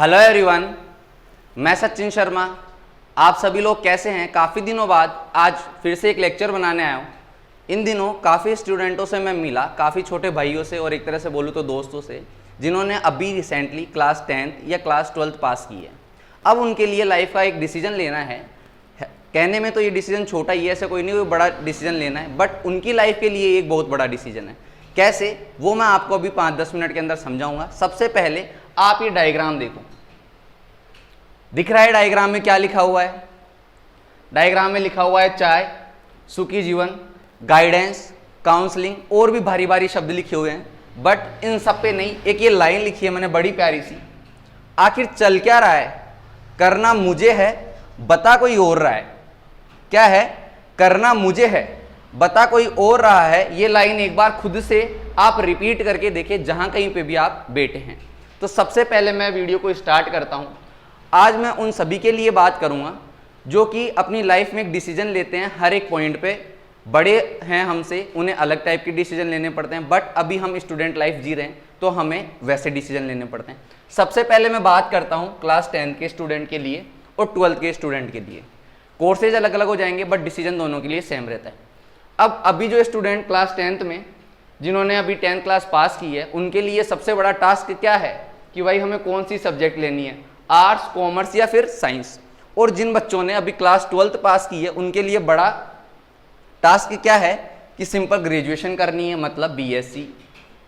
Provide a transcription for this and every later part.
Hello everyone, मैं सचिन शर्मा। आप सभी लोग कैसे हैं? काफ़ी दिनों बाद आज फिर से एक लेक्चर बनाने आया हूँ। इन दिनों काफ़ी स्टूडेंटों से मैं मिला, काफ़ी छोटे भाइयों से और एक तरह से बोलूँ तो दोस्तों से, जिन्होंने अभी रिसेंटली क्लास 10th या क्लास 12th पास की है। अब उनके लिए लाइफ का एक डिसीजन लेना है। कहने में तो ये डिसीजन छोटा ही है, ऐसे कोई नहीं, कोई बड़ा डिसीजन लेना है, बट उनकी लाइफ के लिए एक बहुत बड़ा डिसीजन है। कैसे, वो मैं आपको अभी 5-10 मिनट के अंदर समझाऊंगा। सबसे पहले आप ये डायग्राम देखो। दिख रहा है डायग्राम में क्या लिखा हुआ है? डायग्राम में लिखा हुआ है चाय, सुखी जीवन, गाइडेंस, काउंसलिंग और भी भारी भारी शब्द लिखे हुए हैं, बट इन सब पे नहीं, एक ये लाइन लिखी है मैंने बड़ी प्यारी सी। आखिर चल क्या रहा है? करना मुझे है, बता कोई और रहा है। क्या है? करना मुझे है, बता कोई और रहा है। ये लाइन एक बार खुद से आप रिपीट करके देखिए जहां कहीं पे भी आप बैठे हैं। तो सबसे पहले मैं वीडियो को स्टार्ट करता हूं। आज मैं उन सभी के लिए बात करूंगा जो कि अपनी लाइफ में एक डिसीजन लेते हैं हर एक पॉइंट पे। बड़े हैं हमसे, उन्हें अलग टाइप के डिसीजन लेने पड़ते हैं, बट अभी हम स्टूडेंट लाइफ जी रहे हैं तो हमें वैसे डिसीजन लेने पड़ते हैं। सबसे पहले मैं बात करता हूं क्लास 10 के स्टूडेंट के लिए और 12th के स्टूडेंट के लिए। कोर्सेज अलग अलग हो जाएंगे बट डिसीजन दोनों के लिए सेम रहता है। अब अभी जो स्टूडेंट क्लास 10th में जिन्होंने अभी 10th क्लास पास की है, उनके लिए सबसे बड़ा टास्क क्या है कि भाई हमें कौन सी सब्जेक्ट लेनी है, आर्ट्स, कॉमर्स या फिर साइंस। और जिन बच्चों ने अभी क्लास 12th पास की है उनके लिए बड़ा टास्क क्या है कि सिंपल ग्रेजुएशन करनी है, मतलब बीएससी,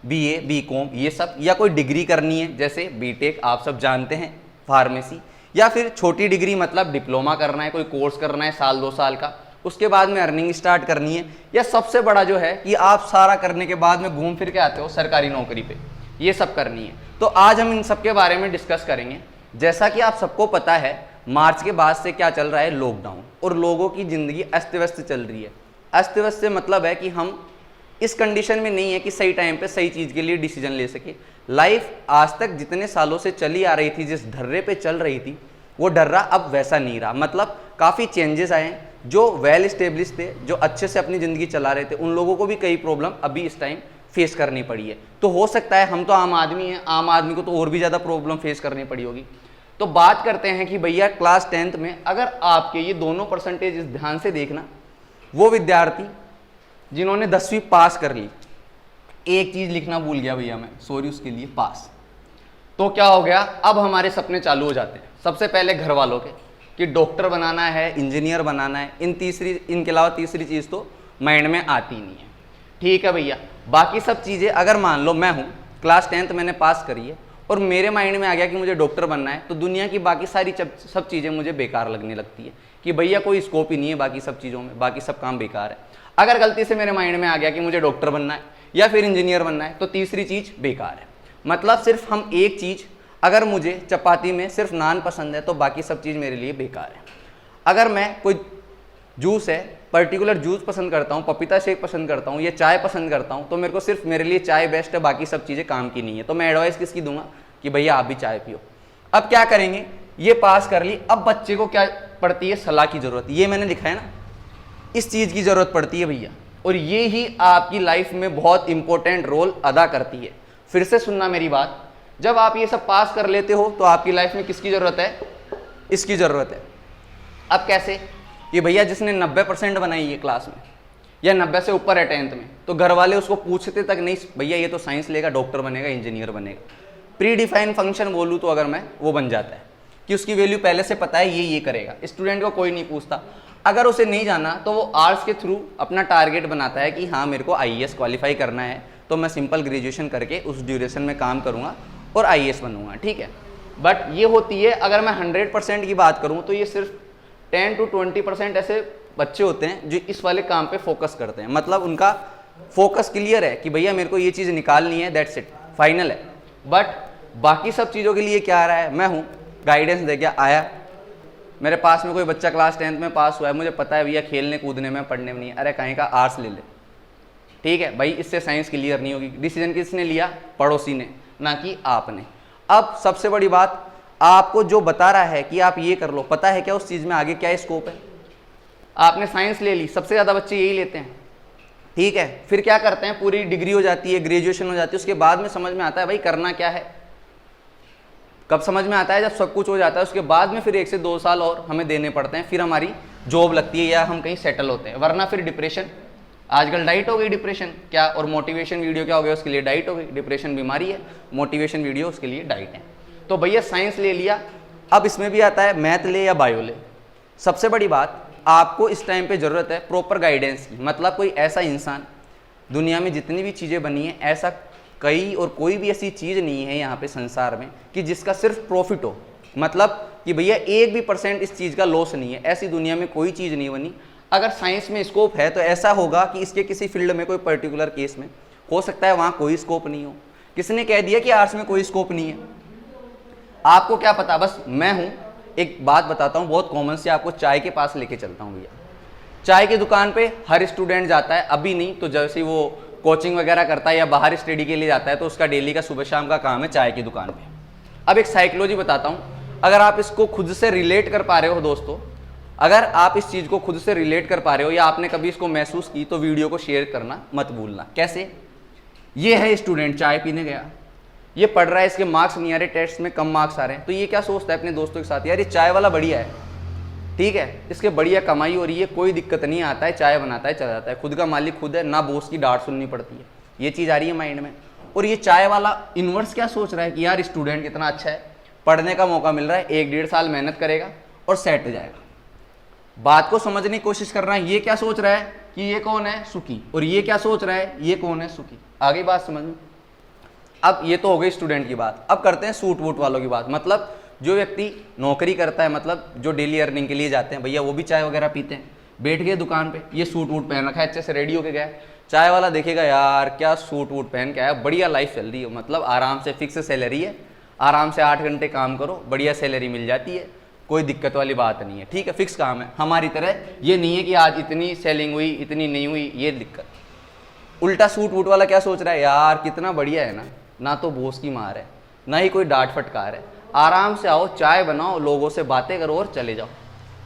बीए, बीकॉम ये सब, या कोई डिग्री करनी है जैसे बीटेक आप सब जानते हैं, फार्मेसी, या फिर छोटी डिग्री मतलब डिप्लोमा करना है, कोई कोर्स करना है 1-2 साल का, उसके बाद में अर्निंग स्टार्ट करनी है, या सबसे बड़ा जो है कि आप सारा करने के बाद में घूम फिर के आते हो सरकारी नौकरी पे, ये सब करनी है। तो आज हम इन सब के बारे में डिस्कस करेंगे। जैसा कि आप सबको पता है, मार्च के बाद से क्या चल रहा है, लॉकडाउन, और लोगों की ज़िंदगी अस्त व्यस्त चल रही है। अस्त व्यस्त से मतलब है कि हम इस कंडीशन में नहीं है कि सही टाइम पे सही चीज़ के लिए डिसीजन ले सके। लाइफ आज तक जितने सालों से चली आ रही थी, जिस ढर्रे पे चल रही थी, वो ढर्रा अब वैसा नहीं रहा। मतलब काफ़ी चेंजेस आए हैं। जो वेल स्टेब्लिश थे, जो अच्छे से अपनी ज़िंदगी चला रहे थे, उन लोगों को भी कई प्रॉब्लम अभी इस टाइम फेस करनी पड़ी है। तो हो सकता है, हम तो आम आदमी हैं, आम आदमी को तो और भी ज़्यादा प्रॉब्लम फेस करनी पड़ी होगी। तो बात करते हैं कि भैया क्लास 10th में अगर आपके ये दोनों परसेंटेज ध्यान से देखना, वो विद्यार्थी जिन्होंने 10वीं पास कर ली, एक चीज़ लिखना भूल गया भैया मैं, सॉरी उसके लिए, पास। तो क्या हो गया, अब हमारे सपने चालू हो जाते हैं। सबसे पहले घर वालों के कि डॉक्टर बनाना है, इंजीनियर बनाना है, इनके अलावा तीसरी चीज़ तो माइंड में आती नहीं है। ठीक है भैया, बाकी सब चीज़ें अगर मान लो मैं हूँ, क्लास 10th मैंने पास करी है और मेरे माइंड में आ गया कि मुझे डॉक्टर बनना है, तो दुनिया की बाकी सारी सब चीज़ें मुझे बेकार लगने लगती है कि भैया कोई स्कोप ही नहीं है बाकी सब चीज़ों में, बाकी सब काम बेकार है। अगर गलती से मेरे माइंड में आ गया कि मुझे डॉक्टर बनना है या फिर इंजीनियर बनना है, तो तीसरी चीज़ बेकार है। मतलब सिर्फ हम एक चीज़, अगर मुझे चपाती में सिर्फ नान पसंद है तो बाकी सब चीज़ मेरे लिए बेकार है। अगर मैं कोई जूस है, पर्टिकुलर जूस पसंद करता हूँ, पपीता शेक पसंद करता हूँ या चाय पसंद करता हूँ, तो मेरे को सिर्फ मेरे लिए चाय बेस्ट है, बाकी सब चीज़ें काम की नहीं है। तो मैं एडवाइस किसकी दूंगा कि भैया आप भी चाय पियो। अब क्या करेंगे, ये पास कर ली, अब बच्चे को क्या पड़ती है, सलाह की ज़रूरत। ये मैंने लिखा है ना, इस चीज़ की ज़रूरत पड़ती है भैया, और ये ही आपकी लाइफ में बहुत इंपॉर्टेंट रोल अदा करती है। फिर से सुनना मेरी बात, जब आप ये सब पास कर लेते हो तो आपकी लाइफ में किसकी ज़रूरत है, इसकी ज़रूरत है। अब कैसे, ये भैया जिसने 90% बनाई है क्लास में या 90 से ऊपर है 10th में, तो घर वाले उसको पूछते तक नहीं, भैया ये तो साइंस लेगा, डॉक्टर बनेगा, इंजीनियर बनेगा। प्री डिफाइन फंक्शन बोलूँ तो अगर मैं, वो बन जाता है कि उसकी वैल्यू पहले से पता है, ये करेगा। स्टूडेंट को कोई नहीं पूछता। अगर उसे नहीं जाना तो वो आर्ट्स के थ्रू अपना टारगेट बनाता है कि हाँ मेरे को IAS क्वालिफाई करना है, तो मैं सिंपल ग्रेजुएशन करके उस ड्यूरेशन में काम करूँगा और IAS बनूंगा। ठीक है, बट ये होती है, अगर मैं 100% की बात करूँ तो ये सिर्फ 10 to 20% ऐसे बच्चे होते हैं जो इस वाले काम पे फोकस करते हैं। मतलब उनका फोकस क्लियर है कि भैया मेरे को ये चीज़ निकालनी है, दैट्स इट, फाइनल है। बट बाकी सब चीज़ों के लिए क्या आ रहा है, मैं हूँ गाइडेंस दे के आया, मेरे पास में कोई बच्चा क्लास 10th में पास हुआ है, मुझे पता है भैया खेलने कूदने में, पढ़ने में नहीं, अरे कहीं का आर्ट्स ले ले। ठीक है भाई, इससे साइंस क्लियर नहीं होगी। डिसीजन किसने लिया, पड़ोसी ने, ना कि आपने। अब सबसे बड़ी बात, आपको जो बता रहा है कि आप ये कर लो, पता है क्या उस चीज़ में आगे क्या स्कोप है। आपने साइंस ले ली, सबसे ज़्यादा बच्चे यही लेते हैं। ठीक है, फिर क्या करते हैं, पूरी डिग्री हो जाती है, ग्रेजुएशन हो जाती है, उसके बाद में समझ में आता है भाई करना क्या है। कब समझ में आता है? जब सब कुछ हो जाता है, उसके बाद में फिर 1 से 2 साल और हमें देने पड़ते हैं, फिर हमारी जॉब लगती है या हम कहीं सेटल होते हैं, वरना फिर डिप्रेशन। आजकल डाइट हो गई डिप्रेशन क्या, और मोटिवेशन वीडियो क्या हो गया, उसके लिए डाइट हो गई। डिप्रेशन बीमारी है, मोटिवेशन वीडियो उसके लिए डाइट है। तो भैया साइंस ले लिया, अब इसमें भी आता है मैथ ले या बायो ले। सबसे बड़ी बात, आपको इस टाइम पे ज़रूरत है प्रॉपर गाइडेंस की। मतलब कोई ऐसा इंसान, दुनिया में जितनी भी चीज़ें बनी हैं, ऐसा कई और कोई भी ऐसी चीज़ नहीं है यहाँ पे संसार में कि जिसका सिर्फ प्रॉफिट हो। मतलब कि भैया 1% इस चीज़ का लॉस नहीं है, ऐसी दुनिया में कोई चीज़ नहीं बनी। अगर साइंस में स्कोप है तो ऐसा होगा कि इसके किसी फील्ड में, कोई पर्टिकुलर केस में हो सकता है वहाँ कोई स्कोप नहीं हो। किसने कह दिया कि आर्ट्स में कोई स्कोप नहीं है? आपको क्या पता। बस मैं हूँ, एक बात बताता हूँ बहुत कॉमन सी, आपको चाय के पास लेके चलता हूँ भैया। चाय की दुकान पे हर स्टूडेंट जाता है, अभी नहीं तो जैसे ही वो कोचिंग वगैरह करता है या बाहर स्टडी के लिए जाता है, तो उसका डेली का सुबह शाम का काम है चाय की दुकान पे। अब एक साइकोलॉजी बताता हूँ, अगर आप इसको खुद से रिलेट कर पा रहे हो दोस्तों, अगर आप इस चीज़ को खुद से रिलेट कर पा रहे हो या आपने कभी इसको महसूस की, तो वीडियो को शेयर करना मत भूलना। कैसे? ये है स्टूडेंट, चाय पीने गया, ये पढ़ रहा है, इसके मार्क्स नहीं आ रहे, टेस्ट में कम मार्क्स आ रहे हैं, तो ये क्या सोचता है अपने दोस्तों के साथ, यार ये चाय वाला बढ़िया है, ठीक है, इसके बढ़िया कमाई हो रही है, कोई दिक्कत नहीं, आता है चाय बनाता है, चला जाता है, खुद का मालिक खुद है, ना बॉस की डांट सुननी पड़ती है। ये चीज़ आ रही है माइंड में। और ये चाय वाला इनवर्स क्या सोच रहा है कि यार स्टूडेंट कितना अच्छा है, पढ़ने का मौका मिल रहा है, 1-1.5 साल मेहनत करेगा और सेट हो जाएगा। बात को समझने की कोशिश कर रहा है। ये क्या सोच रहा है कि ये कौन है, सुखी, और ये क्या सोच रहा है, ये कौन है, सुखी। आगे बात समझ में। अब ये तो हो गई स्टूडेंट की बात। अब करते हैं सूट वूट वालों की बात। मतलब जो व्यक्ति नौकरी करता है, मतलब जो डेली अर्निंग के लिए जाते हैं, भैया वो भी चाय वगैरह पीते हैं। बैठ गए दुकान पे, ये सूट वूट पहन रखा है, अच्छे से रेडी होके गया, चाय वाला देखेगा यार क्या सूट वूट पहन के आया, बढ़िया लाइफ चल रही है, मतलब आराम से फिक्स सैलरी है, आराम से 8 घंटे काम करो, बढ़िया सैलरी मिल जाती है, कोई दिक्कत वाली बात नहीं है, ठीक है, फिक्स काम है। हमारी तरह ये नहीं है कि आज इतनी सेलिंग हुई, इतनी नहीं हुई, ये दिक्कत। उल्टा सूट वूट वाला क्या सोच रहा है, यार कितना बढ़िया है ना तो बॉस की मार है, ना ही कोई डांट फटकार है, आराम से आओ, चाय बनाओ, लोगों से बातें करो और चले जाओ।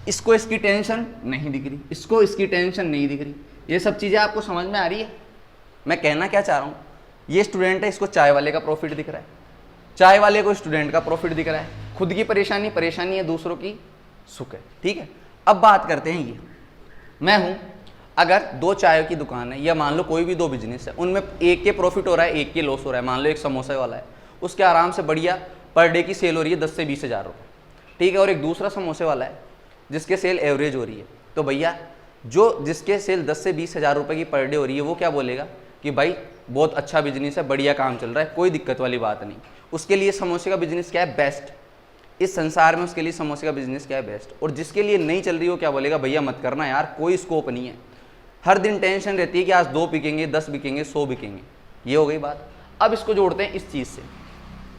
इसको इसकी टेंशन नहीं दिख रही, इसको इसकी टेंशन नहीं दिख रही। ये सब चीज़ें आपको समझ में आ रही है? मैं कहना क्या चाह रहा हूँ, ये स्टूडेंट है, इसको चाय वाले का प्रॉफिट दिख रहा है, चाय वाले को स्टूडेंट का प्रॉफिट दिख रहा है। खुद की परेशानी परेशानी है, दूसरों की सुख है, ठीक है। अब बात करते हैं, ये मैं हूँ, अगर 2 चाय की दुकान है या मान लो कोई भी 2 बिजनेस है, उनमें एक के प्रॉफिट हो रहा है, एक के लॉस हो रहा है। मान लो एक समोसे वाला है, उसके आराम से बढ़िया पर डे की सेल हो रही है 10 से 20 हज़ार रुपये, ठीक है, और एक दूसरा समोसे वाला है जिसके सेल एवरेज हो रही है। तो भैया जो जिसके सेल 10 से 20 हज़ार रुपये की पर डे हो रही है, वो क्या बोलेगा कि भाई बहुत अच्छा बिजनेस है, बढ़िया काम चल रहा है, कोई दिक्कत वाली बात नहीं। उसके लिए समोसे का बिजनेस क्या है, बेस्ट। इस संसार में उसके लिए समोसे का बिजनेस क्या है, बेस्ट। और जिसके लिए नहीं चल रही हो, क्या बोलेगा, भैया मत करना यार, कोई स्कोप नहीं है, हर दिन टेंशन रहती है कि आज 2 बिकेंगे, 10 बिकेंगे, 100 बिकेंगे। ये हो गई बात। अब इसको जोड़ते हैं इस चीज़ से,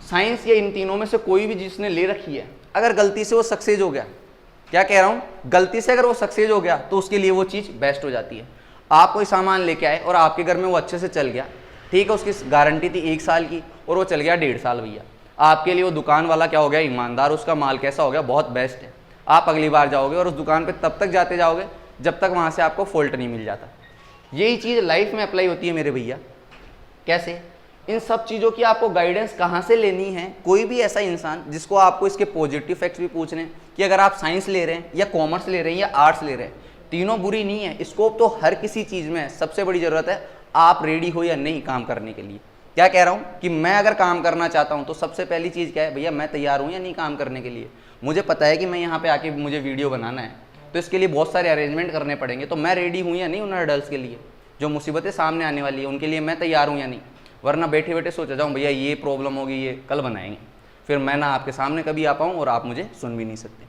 साइंस या इन तीनों में से कोई भी जिसने ले रखी है, अगर गलती से वो सक्सेस हो गया, क्या कह रहा हूँ, गलती से अगर वो सक्सेस हो गया तो उसके लिए वो चीज़ बेस्ट हो जाती है। आप कोई सामान लेके आए और आपके घर में वो अच्छे से चल गया, ठीक है, उसकी गारंटी थी 1 साल की और वो चल गया 1.5 साल, भैया आपके लिए वो दुकान वाला क्या हो गया, ईमानदार, उसका माल कैसा हो गया, बहुत बेस्ट है। आप अगली बार जाओगे और उस दुकान पे तब तक जाते जाओगे जब तक वहाँ से आपको फॉल्ट नहीं मिल जाता। यही चीज़ लाइफ में अप्लाई होती है मेरे भैया। कैसे? इन सब चीज़ों की आपको गाइडेंस कहाँ से लेनी है? कोई भी ऐसा इंसान जिसको आपको इसके पॉजिटिव फैक्ट्स भी पूछने हैं कि अगर आप साइंस ले रहे हैं या कॉमर्स ले रहे हैं या आर्ट्स ले रहे हैं, तीनों बुरी नहीं है, स्कोप तो हर किसी चीज़ में है। सबसे बड़ी ज़रूरत है आप रेडी हो या नहीं काम करने के लिए। क्या कह रहा हूँ कि मैं अगर काम करना चाहता हूँ तो सबसे पहली चीज़ क्या है, भैया मैं तैयार हूँ या नहीं काम करने के लिए। मुझे पता है कि मैं यहाँ पे आके मुझे वीडियो बनाना है, तो इसके लिए बहुत सारे अरेंजमेंट करने पड़ेंगे, तो मैं रेडी हूँ या नहीं उन अडल्ट के लिए, जो मुसीबतें सामने आने वाली है उनके लिए मैं तैयार हूँ या नहीं। वरना बैठे बैठे सोचा जाऊँ भैया ये प्रॉब्लम होगी, ये कल बनाएंगे, फिर मैं ना आपके सामने कभी आ पाऊँ और आप मुझे सुन भी नहीं सकते।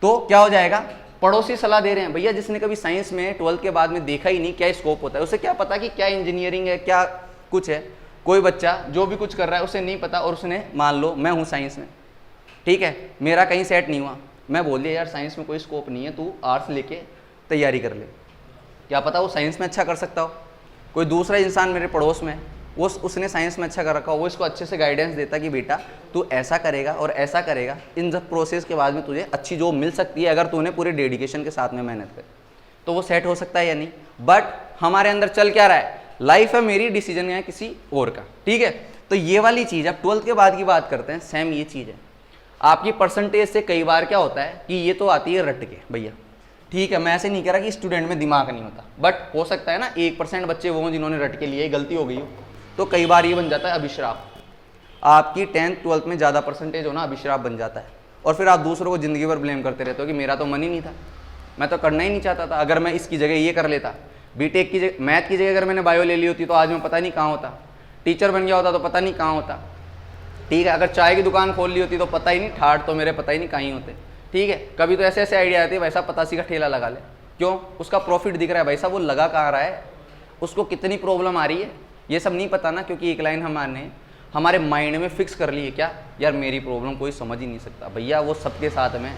तो क्या हो जाएगा, पड़ोसी सलाह दे रहे हैं, भैया जिसने कभी साइंस में 12th के बाद में देखा ही नहीं क्या स्कोप होता है, उसे क्या पता कि क्या इंजीनियरिंग है, क्या कुछ है। कोई बच्चा जो भी कुछ कर रहा है उसे नहीं पता, और उसने मान लो मैं हूँ साइंस में, ठीक है, मेरा कहीं सेट नहीं हुआ, मैं बोल दिया यार साइंस में कोई स्कोप नहीं है, तू आर्ट्स लेके तैयारी कर ले, क्या पता वो साइंस में अच्छा कर सकता हो। कोई दूसरा इंसान मेरे पड़ोस में, वो उसने साइंस में अच्छा कर रखा हो, वो इसको अच्छे से गाइडेंस देता कि बेटा तू ऐसा करेगा और ऐसा करेगा, इन सब प्रोसेस के बाद में तुझे अच्छी जॉब मिल सकती है अगर तूने पूरे डेडिकेशन के साथ में मेहनत कर, तो वो सेट हो सकता है या नहीं। बट हमारे अंदर चल क्या रहा है, लाइफ है मेरी, डिसीजन है किसी और का, ठीक है। तो ये वाली चीज़, अब 12th के बाद की बात करते हैं, सेम ये चीज़ है। आपकी परसेंटेज से कई बार क्या होता है कि ये तो आती है रट के भैया, ठीक है, मैं ऐसे नहीं कह रहा कि स्टूडेंट में दिमाग नहीं होता, बट हो सकता है ना 1% बच्चे वो जिन्होंने रट के लिए गलती हो गई हो, तो कई बार ये बन जाता है अभिश्राप। आपकी 10th 12th में ज़्यादा परसेंटेज हो ना, अभिश्राप बन जाता है, और फिर आप दूसरों को ज़िंदगी भर ब्लेम करते रहते हो कि मेरा तो मन ही नहीं था, मैं तो करना ही नहीं चाहता था, अगर मैं इसकी जगह ये कर लेता, बीटेक की जगह मैथ की जगह अगर मैंने बायो ले ली होती तो आज मैं पता नहीं कहाँ होता, टीचर बन गया होता तो पता नहीं कहाँ होता, ठीक है, अगर चाय की दुकान खोल ली होती तो पता ही नहीं, ठाठ तो मेरे पता ही नहीं कहीं होते, ठीक है। कभी तो ऐसे ऐसे आइडिया आते हैं, भाई साहब पतासी का ठेला लगा ले, क्यों, उसका प्रॉफिट दिख रहा है, भाई साहब वो लगा कहाँ रहा है, उसको कितनी प्रॉब्लम आ रही है, ये सब नहीं पता ना, क्योंकि एक लाइन हमने हमारे माइंड में फिक्स कर ली है, क्या यार मेरी प्रॉब्लम कोई समझ ही नहीं सकता, भैया वो सबके साथ में,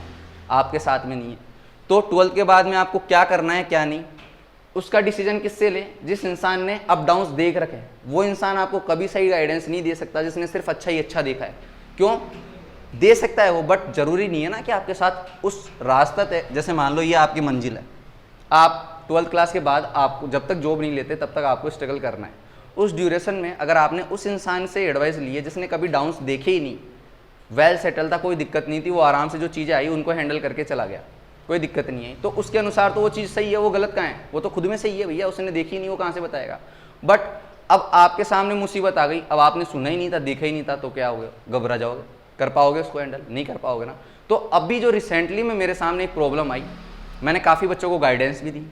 आपके साथ में नहीं है। तो 12th के बाद में आपको क्या करना है क्या नहीं, उसका डिसीजन किससे ले, जिस इंसान ने अप डाउन्स देख रखे हैं, वो इंसान आपको कभी सही गाइडेंस नहीं दे सकता जिसने सिर्फ अच्छा ही अच्छा देखा है। क्यों दे सकता है वो, बट जरूरी नहीं है ना कि आपके साथ उस रास्ता तय, जैसे मान लो ये आपकी मंजिल है, आप 12th क्लास के बाद आपको जब तक जॉब नहीं लेते तब तक आपको स्ट्रगल करना है, उस ड्यूरेशन में अगर आपने उस इंसान से एडवाइस ली है जिसने कभी डाउन्स देखे ही नहीं, वेल सेटल था, कोई दिक्कत नहीं थी, वो आराम से जो चीज़ें आई उनको हैंडल करके चला गया, कोई दिक्कत नहीं है, तो उसके अनुसार तो वो चीज़ सही है, वो गलत कहाँ है, वो तो खुद में सही है भैया, उसने देखी नहीं, वो कहाँ से बताएगा। बट अब आपके सामने मुसीबत आ गई, अब आपने सुना ही नहीं था, देखा ही नहीं था, तो क्या हो गया, घबरा जाओगे, कर पाओगे उसको हैंडल, नहीं कर पाओगे ना। तो अभी जो रिसेंटली में मेरे सामने एक प्रॉब्लम आई, मैंने काफ़ी बच्चों को गाइडेंस भी दी,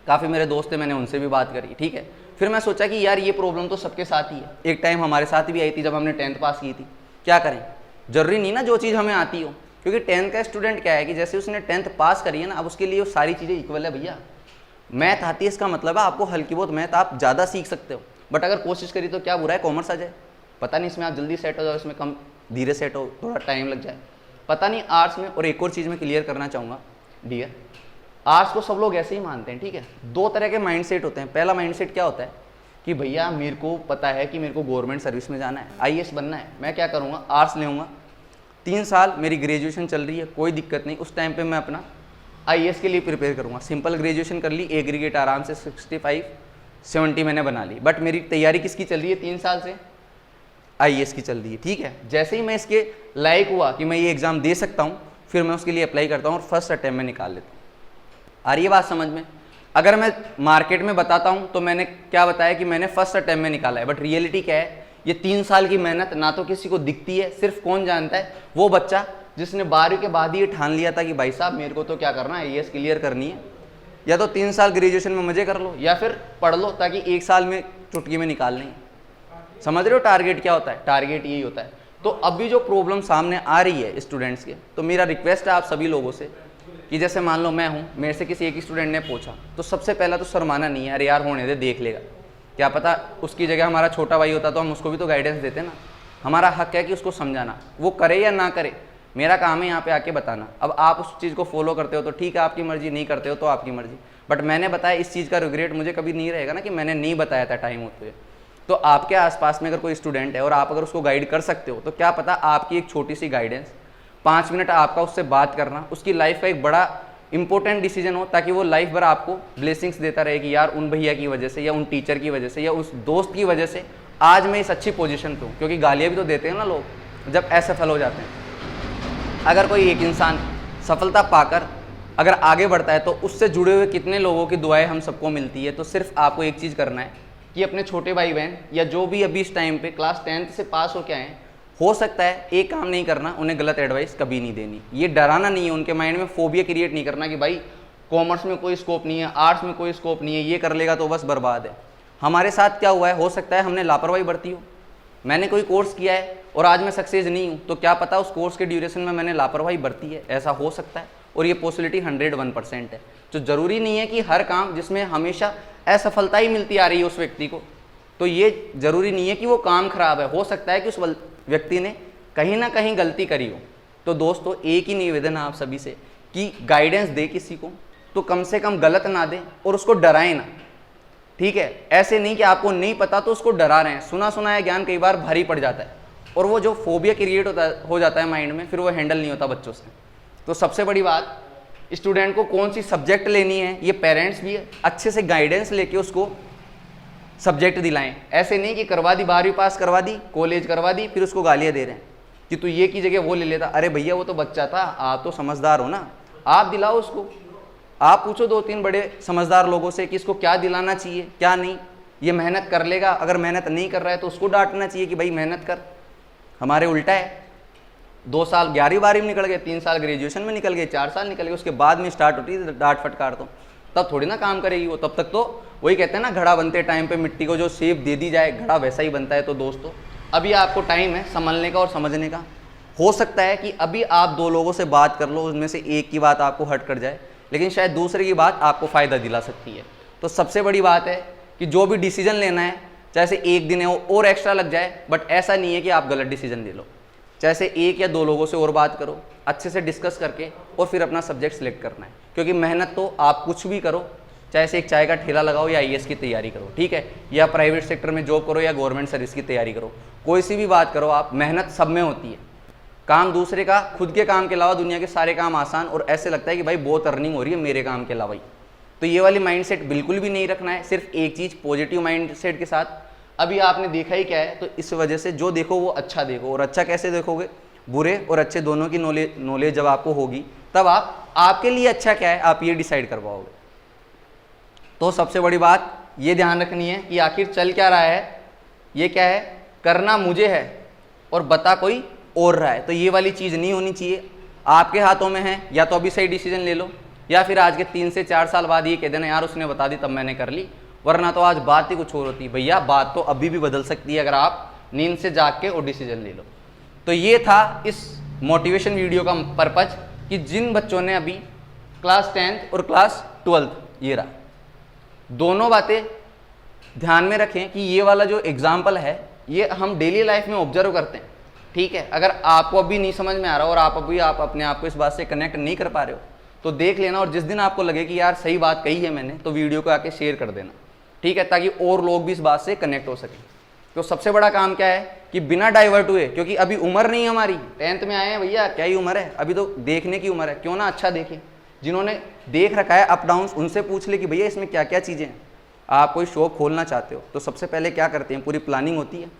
काफ़ी मेरे दोस्त थे, मैंने उनसे भी बात करी, ठीक है। फिर मैं सोचा कि यार ये प्रॉब्लम तो सबके साथ ही है, एक टाइम हमारे साथ भी आई थी जब हमने 10th पास की थी, क्या करें, जरूरी नहीं ना जो चीज़ हमें आती हो, क्योंकि 10th का स्टूडेंट क्या है कि जैसे उसने 10th पास करी है ना, अब उसके लिए वो सारी चीज़ें इक्वल है भैया। मैथ आती है इसका मतलब है आपको हल्की बहुत मैथ आप ज़्यादा सीख सकते हो, बट अगर कोशिश करी तो क्या बुरा है कॉमर्स आ जाए, पता नहीं इसमें आप जल्दी सेट हो जाओ, इसमें कम धीरे सेट हो, थोड़ा टाइम लग जाए, पता नहीं आर्ट्स में। और एक और चीज़ मैं क्लियर करना चाहूँगा डियर, आर्ट्स को सब लोग ऐसे ही मानते हैं, ठीक है। दो तरह के माइंडसेट होते हैं। पहला माइंडसेट क्या होता है कि भैया मेरे को पता है कि मेरे को गवर्नमेंट सर्विस में जाना है, IAS बनना है, मैं क्या करूँगा, आर्ट्स लेऊँगा, 3 साल मेरी ग्रेजुएशन चल रही है, कोई दिक्कत नहीं, उस टाइम पे मैं अपना IAS के लिए प्रिपेयर करूँगा, सिंपल ग्रेजुएशन कर ली, एग्रीगेट आराम से 65-70 मैंने बना ली, बट मेरी तैयारी किसकी चल रही है 3 साल से, IAS की चल रही है, ठीक है। जैसे ही मैं इसके लायक हुआ कि मैं ये एग्ज़ाम दे सकता हूँ, फिर मैं उसके लिए अप्लाई करता हूँ और फर्स्ट अटैम्प्ट में निकाल लेता हूँ। आ रही है बात समझ में। अगर मैं मार्केट में बताता हूँ तो मैंने क्या बताया कि मैंने फर्स्ट अटैम्प्ट में निकाला है, बट रियलिटी क्या है, ये 3 साल की मेहनत ना तो किसी को दिखती है, सिर्फ कौन जानता है, वो बच्चा जिसने 12वीं के बाद ये ठान लिया था कि भाई साहब मेरे को तो क्या करना है, IAS क्लियर करनी है, या तो 3 साल ग्रेजुएशन में मजे कर लो या फिर पढ़ लो ताकि 1 साल में चुटकी में निकाल लें। समझ रहे हो टारगेट क्या होता है, टारगेट यही होता है। तो अभी जो प्रॉब्लम सामने आ रही है स्टूडेंट्स के, तो मेरा रिक्वेस्ट है आप सभी लोगों से कि जैसे मान लो मैं हूँ, मेरे से किसी एक स्टूडेंट ने पूछा, तो सबसे पहला तो शर्माना नहीं है, अरे यार होने दे, देख लेगा, क्या पता उसकी जगह हमारा छोटा भाई होता तो हम उसको भी तो गाइडेंस देते ना, हमारा हक है कि उसको समझाना, वो करे या ना करे, मेरा काम है यहाँ पे आके बताना। अब आप उस चीज़ को फॉलो करते हो तो ठीक है, आपकी मर्जी, नहीं करते हो तो आपकी मर्जी, बट मैंने बताया, इस चीज़ का रिग्रेट मुझे कभी नहीं रहेगा ना कि मैंने नहीं बताया था टाइम होते हुए। तो आपके आसपास में अगर कोई स्टूडेंट है और आप अगर उसको गाइड कर सकते हो, तो क्या पता आपकी एक छोटी सी गाइडेंस, 5 मिनट आपका उससे बात करना, उसकी लाइफ का एक बड़ा इंपॉर्टेंट डिसीजन हो, ताकि वो लाइफ भर आपको ब्लेसिंग्स देता रहे कि यार उन भैया की वजह से या उन टीचर की वजह से या उस दोस्त की वजह से आज मैं इस अच्छी पोजीशन पे हूँ। क्योंकि गालियाँ भी तो देते हैं ना लोग जब असफल हो जाते हैं। अगर कोई एक इंसान सफलता पाकर अगर आगे बढ़ता है तो उससे जुड़े हुए कितने लोगों की दुआएं हम सबको मिलती है। तो सिर्फ आपको एक चीज़ करना है कि अपने छोटे भाई बहन या जो भी अभी इस टाइम पे क्लास 10th से पास हो के आए, हो सकता है एक काम नहीं करना, उन्हें गलत एडवाइस कभी नहीं देनी, ये डराना नहीं है, उनके माइंड में फोबिया क्रिएट नहीं करना कि भाई कॉमर्स में कोई स्कोप नहीं है, आर्ट्स में कोई स्कोप नहीं है, ये कर लेगा तो बस बर्बाद है। हमारे साथ क्या हुआ है, हो सकता है हमने लापरवाही बरती हो, मैंने कोई कोर्स किया है और आज मैं सक्सेस नहीं हूँ, तो क्या पता उस कोर्स के ड्यूरेशन में मैंने लापरवाही बरती है, ऐसा हो सकता है, और ये पॉसिबिलिटी 101% है। तो ज़रूरी नहीं है कि हर काम जिसमें हमेशा असफलता ही मिलती आ रही है उस व्यक्ति को, तो ये ज़रूरी नहीं है कि वो काम खराब है, हो सकता है कि उस व्यक्ति ने कहीं ना कहीं गलती करी हो। तो दोस्तों एक ही निवेदन है आप सभी से कि गाइडेंस दे किसी को तो कम से कम गलत ना दें और उसको डराएं ना, ठीक है। ऐसे नहीं कि आपको नहीं पता तो उसको डरा रहे हैं, सुना सुनाया ज्ञान कई बार भारी पड़ जाता है और वो जो फोबिया क्रिएट हो जाता है माइंड में, फिर वो हैंडल नहीं होता बच्चों से। तो सबसे बड़ी बात, स्टूडेंट को कौन सी सब्जेक्ट लेनी है ये पेरेंट्स भी अच्छे से गाइडेंस लेके उसको सब्जेक्ट दिलाएं। ऐसे नहीं कि करवा दी 12वीं पास करवा दी, कॉलेज करवा दी, फिर उसको गालियाँ दे रहे हैं, कि तू ये की जगह वो ले लेता। अरे भैया वो तो बच्चा था, आप तो समझदार हो ना, आप दिलाओ उसको। आप पूछो 2-3 बड़े समझदार लोगों से कि इसको क्या दिलाना चाहिए क्या नहीं, ये मेहनत कर लेगा। अगर मेहनत नहीं कर रहा है तो उसको डांटना चाहिए कि भाई मेहनत कर। हमारे उल्टा है, 2 साल 11वीं-12वीं में निकल गए, 3 साल ग्रेजुएशन में निकल गए, 4 साल निकल गए, उसके बाद में स्टार्ट होती है डांट फटकार। तो तब थोड़ी ना काम करेगी वो, तब तक तो वही कहते हैं ना, घड़ा बनते टाइम पे मिट्टी को जो शेप दे दी जाए घड़ा वैसा ही बनता है। तो दोस्तों अभी आपको टाइम है संभलने का और समझने का। हो सकता है कि अभी आप 2 लोगों से बात कर लो, उनमें से एक की बात आपको हर्ट कर जाए, लेकिन शायद दूसरे की बात आपको फ़ायदा दिला सकती है। तो सबसे बड़ी बात है कि जो भी डिसीजन लेना है, चाहे से 1 दिन है वो और एक्स्ट्रा लग जाए, बट ऐसा नहीं है कि आप गलत डिसीजन ले लो। चाहे से 1 या 2 लोगों से और बात करो, अच्छे से डिस्कस करके, और फिर अपना सब्जेक्ट सिलेक्ट करना है। क्योंकि मेहनत तो आप कुछ भी करो, चाहे से एक चाय का ठेला लगाओ या IAS की तैयारी करो, ठीक है, या प्राइवेट सेक्टर में जॉब करो या गवर्नमेंट सर्विस की तैयारी करो, कोई सी भी बात करो आप, मेहनत सब में होती है। काम दूसरे का, खुद के काम के अलावा दुनिया के सारे काम आसान, और ऐसे लगता है कि भाई बहुत अर्निंग हो रही है मेरे काम के अलावा ही। तो ये वाली माइंडसेट बिल्कुल भी नहीं रखना है। सिर्फ एक चीज़, पॉजिटिव माइंडसेट के साथ। अभी आपने देखा ही क्या है, तो इस वजह से जो देखो वो अच्छा देखो। और अच्छा कैसे देखोगे? बुरे और अच्छे दोनों की नॉलेज जब आपको होगी, तब आपके लिए अच्छा क्या है आप ये डिसाइड कर पाओगे। तो सबसे बड़ी बात ये ध्यान रखनी है कि आखिर चल क्या रहा है, ये क्या है, करना मुझे है और बता कोई और रहा है। तो ये वाली चीज़ नहीं होनी चाहिए। आपके हाथों में है, या तो अभी सही डिसीजन ले लो, या फिर आज के 3 से 4 साल बाद ये कह देना यार उसने बता दी तब मैंने कर ली, वरना तो आज बात ही कुछ और होती। भैया बात तो अभी भी बदल सकती है अगर आप नींद से जाग के और डिसीजन ले लो। तो ये था इस मोटिवेशन वीडियो का पर्पज, कि जिन बच्चों ने अभी क्लास 10th और क्लास 12th ये रहा, दोनों बातें ध्यान में रखें कि ये वाला जो एग्जाम्पल है ये हम डेली लाइफ में ऑब्जर्व करते हैं, ठीक है। अगर आपको अभी नहीं समझ में आ रहा और आप अपने आप को इस बात से कनेक्ट नहीं कर पा रहे हो तो देख लेना, और जिस दिन आपको लगे कि यार सही बात कही है मैंने, तो वीडियो को आके शेयर कर देना, ठीक है, ताकि और लोग भी इस बात से कनेक्ट हो सकें। तो सबसे बड़ा काम क्या है कि बिना डाइवर्ट हुए, क्योंकि अभी उम्र नहीं हमारी, 10th में आए हैं भैया, क्या ही उम्र है, अभी तो देखने की उम्र है, क्यों ना अच्छा देखें। जिन्होंने देख रखा है अप डाउन, उनसे पूछ ले कि भैया इसमें क्या क्या चीज़ें हैं। आप कोई शॉप खोलना चाहते हो तो सबसे पहले क्या करते हैं, पूरी प्लानिंग होती है,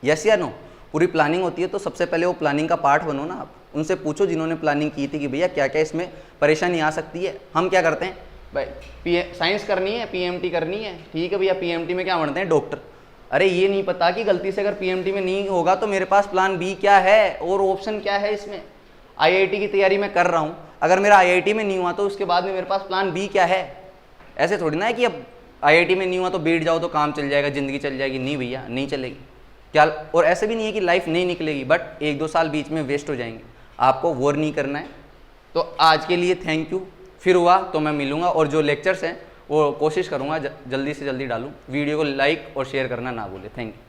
यस या नो, पूरी प्लानिंग होती है। तो सबसे पहले वो प्लानिंग का पार्ट बनो ना आप, उनसे पूछो जिन्होंने प्लानिंग की थी कि भैया क्या क्या इसमें परेशानी आ सकती है। हम क्या करते हैं भाई, साइंस करनी है, PMT करनी है, ठीक है भैया, PMT में क्या बनते हैं, डॉक्टर। अरे ये नहीं पता कि गलती से अगर PMT में नहीं होगा तो मेरे पास प्लान B क्या है और ऑप्शन क्या है इसमें। IIT की तैयारी मैं कर रहा हूँ, अगर मेरा IIT में नहीं हुआ तो उसके बाद में मेरे पास प्लान B क्या है। ऐसे थोड़ी ना है कि अब IIT में नहीं हुआ तो बैठ जाओ तो काम चल जाएगा, ज़िंदगी चल जाएगी। नहीं भैया, नहीं चलेगी क्या। और ऐसे भी नहीं है कि लाइफ नहीं निकलेगी, बट 1-2 साल बीच में वेस्ट हो जाएंगे, आपको वॉर नहीं करना है। तो आज के लिए थैंक यू, फिर हुआ तो मैं मिलूँगा, और जो लेक्चर्स हैं वो कोशिश करूँगा जल्दी से जल्दी डालूँ। वीडियो को लाइक और शेयर करना ना भूलें। Thank you.